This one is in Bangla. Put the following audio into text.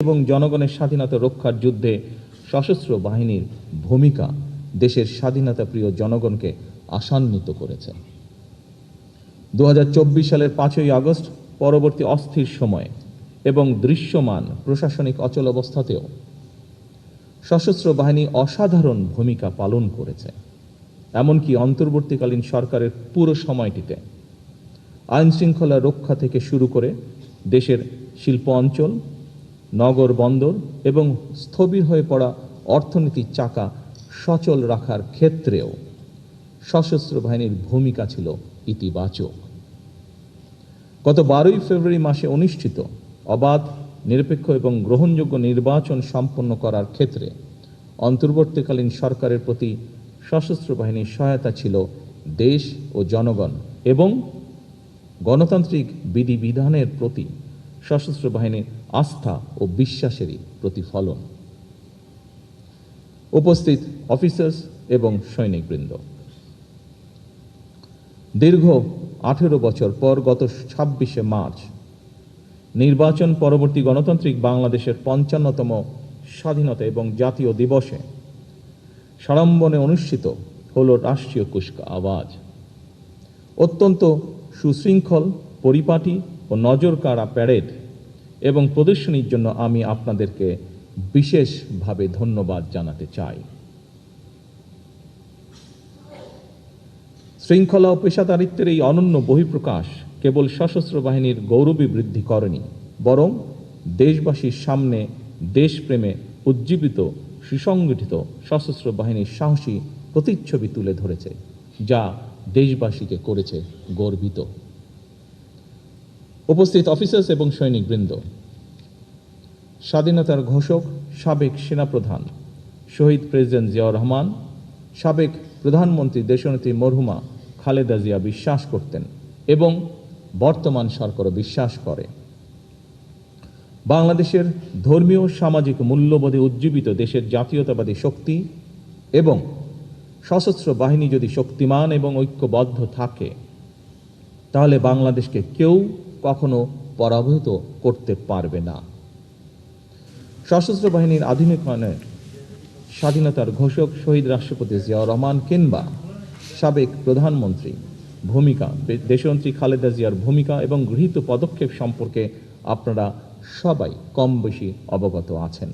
এবং জনগণের স্বাধীনতা রক্ষার যুদ্ধে সশস্ত্র বাহিনীর ভূমিকা দেশের স্বাধীনতা প্রিয় জনগণকে আশান্বিত করেছে। 2024 সালের 5ই আগস্ট পরবর্তী অস্থির সময়ে এবং দৃশ্যমান প্রশাসনিক অচলাবস্থাতেও সশস্ত্র বাহিনী অসাধারণ ভূমিকা পালন করেছে। এমনকি অন্তর্বর্তীকালীন সরকারের পুরো সময়টিতে আইন শৃঙ্খলা রক্ষা থেকে শুরু করে দেশের শিল্প অঞ্চল, নগর বন্দর এবং স্থবির হয়ে পড়া অর্থনীতির চাকা সচল রাখার ক্ষেত্রেও সশস্ত্র বাহিনীর ভূমিকা ছিল ইতিবাচক। গত 12ই ফেব্রুয়ারি মাসে অনুষ্ঠিত অবাধ, নিরপেক্ষ এবং গ্রহণযোগ্য নির্বাচন সম্পন্ন করার ক্ষেত্রে অন্তর্বর্তীকালীন সরকারের প্রতি সশস্ত্র বাহিনীর সহায়তা ছিল দেশ ও জনগণ এবং গণতান্ত্রিক বিধিবিধানের প্রতি সশস্ত্র বাহিনীর আস্থা ও বিশ্বাসেরই প্রতিফলন। উপস্থিত অফিসার্স এবং সৈনিকবৃন্দ, দীর্ঘ 18 বছর পর গত 26শে মার্চ নির্বাচন পরবর্তী গণতান্ত্রিক বাংলাদেশের 55তম স্বাধীনতা এবং জাতীয় দিবসে সাড়ম্বরে অনুষ্ঠিত হল রাষ্ট্রীয় কুচকাওয়াজ। অত্যন্ত সুশৃঙ্খল, পরিপাটি ও নজরকাড়া প্যারেড এবং প্রদর্শনীর জন্য আমি আপনাদেরকে বিশেষভাবে ধন্যবাদ জানাতে চাই। শৃঙ্খলা ও পেশাদারিত্বের এই অনন্য বহিঃপ্রকাশ কেবল সশস্ত্র বাহিনীর গৌরবই বৃদ্ধি করেনি, বরং দেশবাসীর সামনে দেশপ্রেমে উজ্জীবিত সুসংগঠিত সশস্ত্র বাহিনীর সাহসী প্রতিচ্ছবি তুলে ধরেছে, যা দেশবাসীকে করেছে গর্বিত। উপস্থিত অফিসার্স এবং সৈনিকবৃন্দ, স্বাধীনতার ঘোষক সাবেক সেনাপ্রধান শহীদ প্রেসিডেন্ট জিয়াউর রহমান, সাবেক প্রধানমন্ত্রী দেশনেত্রী মরহুমা খালেদা জিয়া বিশ্বাস করতেন এবং বর্তমান সরকারও বিশ্বাস করে, বাংলাদেশের ধর্মীয় সামাজিক মূল্যবোধে উজ্জীবিত দেশের জাতীয়তাবাদী শক্তি এবং সশস্ত্র বাহিনী যদি শক্তিমান এবং ঐক্যবদ্ধ থাকে, তাহলে বাংলাদেশকে কেউ কখনো পরাভূত করতে পারবে না। সশস্ত্র বাহিনীর আধুনিকায়নে স্বাধীনতার ঘোষক শহীদ রাষ্ট্রপতি জিয়াউর রহমান কিংবা সাবেক প্রধানমন্ত্রী ভূমিকা, দেশনেত্রী খালেদা জিয়ার ভূমিকা এবং গৃহীত পদক্ষেপ সম্পর্কে আপনারা সবাই কম বেশি অবগত আছেন।